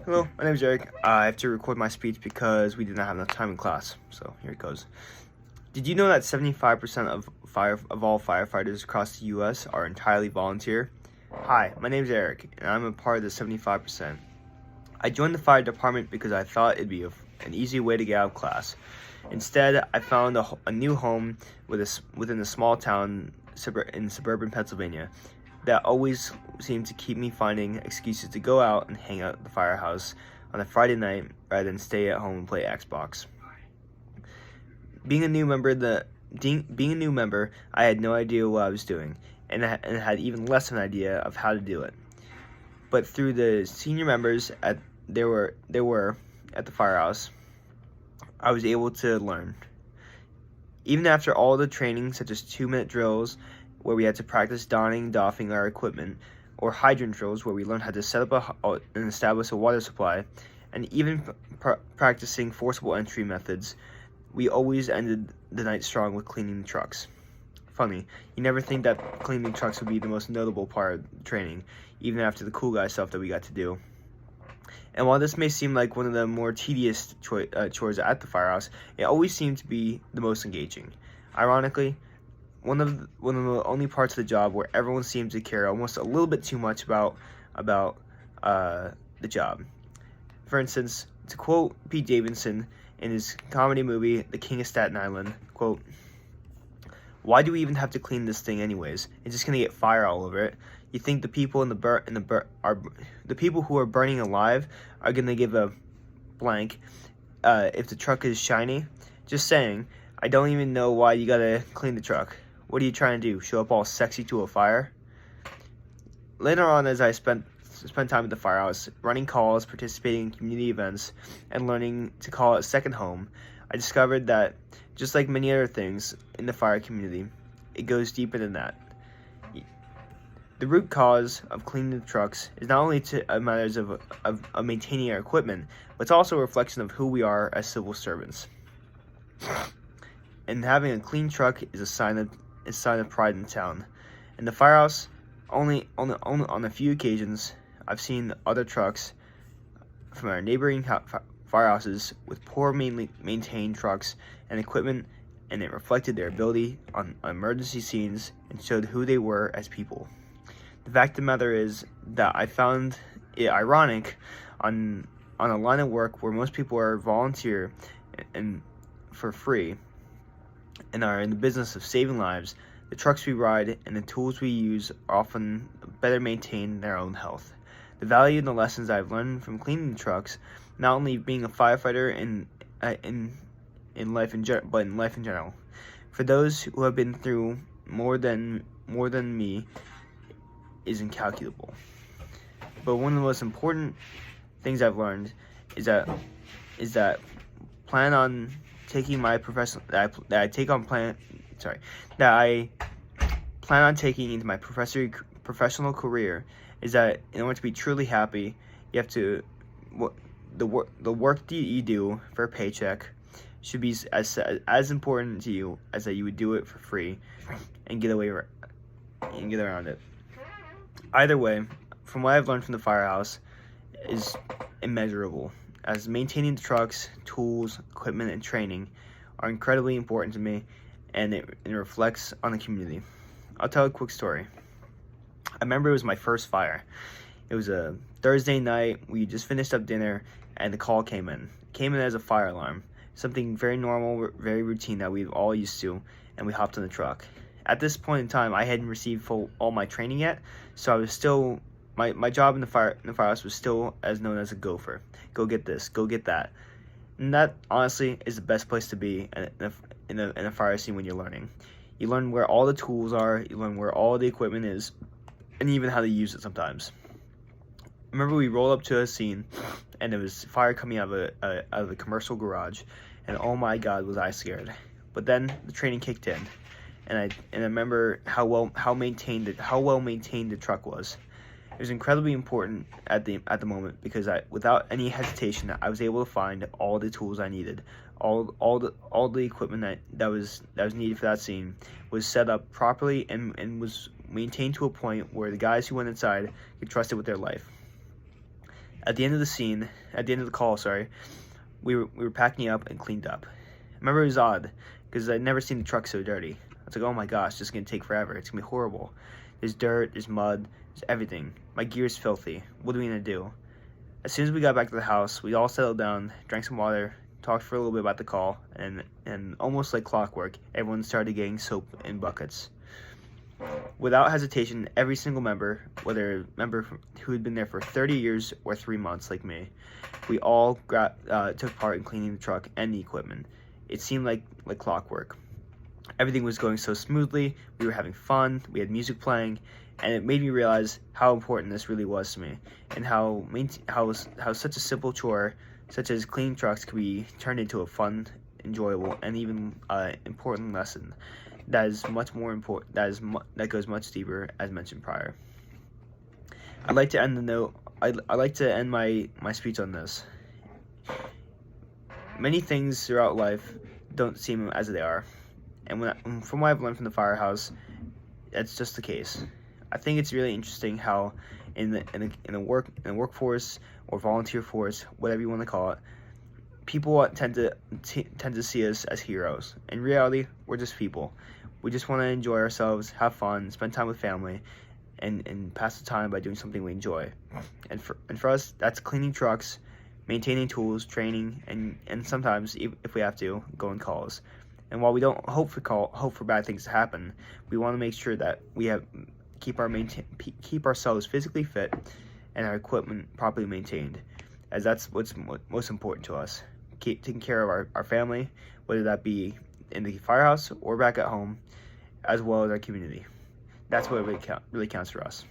Hello, my name is Eric. I have to record my speech because we did not have enough time in class. So here it goes. Did you know that 75% of all firefighters across the U.S. are entirely volunteer? Hi, my name is Eric, and I'm a part of the 75%. I joined the fire department because I thought it'd be an easy way to get out of class. Instead, I found a new home within a small town in suburban Pennsylvania that always seemed to keep me finding excuses to go out and hang out at the firehouse on a Friday night rather than stay at home and play Xbox. Being a new member, I had no idea what I was doing, and had even less of an idea of how to do it. But through the senior members there were at the firehouse, I was able to learn. Even after all the training, such as 2-minute drills, where we had to practice donning and doffing our equipment, or hydrant drills, where we learned how to set up and establish a water supply, and even practicing forcible entry methods, we always ended the night strong with cleaning the trucks. Funny, you never think that cleaning trucks would be the most notable part of the training, even after the cool guy stuff that we got to do. And while this may seem like one of the more tedious chores at the firehouse, it always seemed to be the most engaging. Ironically, one of the only parts of the job where everyone seemed to care almost a little bit too much about the job. For instance, to quote Pete Davidson in his comedy movie The King of Staten Island, quote, "Why do we even have to clean this thing anyways? It's just gonna get fire all over it. You think the people the people who are burning alive are gonna give a blank if the truck is shiny? Just saying. I don't even know why you gotta clean the truck. What are you trying to do? Show up all sexy to a fire?" Later on, as I spent time at the firehouse, running calls, participating in community events, and learning to call it second home, I discovered that, just like many other things in the fire community, it goes deeper than that. The root cause of cleaning the trucks is not only matters of maintaining our equipment, but it's also a reflection of who we are as civil servants. And having a clean truck is a sign of pride in the town. In the firehouse, only on a few occasions, I've seen other trucks from our neighboring firehouses with poor maintained trucks and equipment, and it reflected their ability on emergency scenes and showed who they were as people. The fact of the matter is that I found it ironic on a line of work where most people are volunteer and for free and are in the business of saving lives. The trucks we ride and the tools we use are often better maintained than our own health. The value and the lessons I've learned from cleaning the trucks, not only being a firefighter in life in general, for those who have been through more than me, is incalculable. But one of the most important things I've learned is that I plan on taking into my professional career is that in order to be truly happy, you have to the work that you do for a paycheck should be as important to you as that you would do it for free and get around it. Either way, from what I've learned from the firehouse, is immeasurable, as maintaining the trucks, tools, equipment, and training are incredibly important to me, and it reflects on the community. I'll tell a quick story. I remember it was my first fire. It was a Thursday night. We just finished up dinner, and the call came in. It came in as a fire alarm, something very normal, very routine that we've all used to, and we hopped in the truck. At this point in time, I hadn't received all my training yet, so I was still my job in the firehouse was still as known as a gopher. Go get this, go get that, and that honestly is the best place to be in a fire scene when you're learning. You learn where all the tools are, you learn where all the equipment is, and even how to use it sometimes. Remember, we rolled up to a scene, and there was fire coming out of a commercial garage, and oh my God, was I scared! But then the training kicked in, and I remember how well maintained the truck was. It was incredibly important at the moment because without any hesitation, I was able to find all the tools I needed. All the equipment that was needed for that scene was set up properly and was maintained to a point where the guys who went inside could trust it with their life. At the end of the call, sorry, we were packing up and cleaned up. I remember it was odd because I'd never seen the truck so dirty. I was like, oh my gosh, this is gonna take forever. It's gonna be horrible. There's dirt, there's mud, there's everything. My gear's filthy. What are we gonna do? As soon as we got back to the house, we all settled down, drank some water, talked for a little bit about the call, and almost like clockwork, everyone started getting soap in buckets. Without hesitation, every single member, whether a member who had been there for 30 years or 3 months like me, we all took part in cleaning the truck and the equipment. It seemed like clockwork. Everything was going so smoothly, we were having fun, we had music playing, and it made me realize how important this really was to me, and how such a simple chore, such as cleaning trucks, could be turned into a fun, enjoyable, and even important lesson that is much more important, that goes much deeper, as mentioned prior. I'd like to end my speech on this. Many things throughout life don't seem as they are, and from what I've learned from the firehouse, that's just the case. I think it's really interesting how in the workforce or volunteer force, whatever you want to call it, people tend to see us as heroes. In reality, we're just people. We just want to enjoy ourselves, have fun, spend time with family, and pass the time by doing something we enjoy. And for us, that's cleaning trucks, maintaining tools, training, and sometimes, if we have to, going calls. And while we don't hope for bad things to happen, we want to make sure that we keep ourselves physically fit and our equipment properly maintained, as that's what's most important to us. Keep taking care of our family, whether that be in the firehouse or back at home, as well as our community. That's what really counts for us.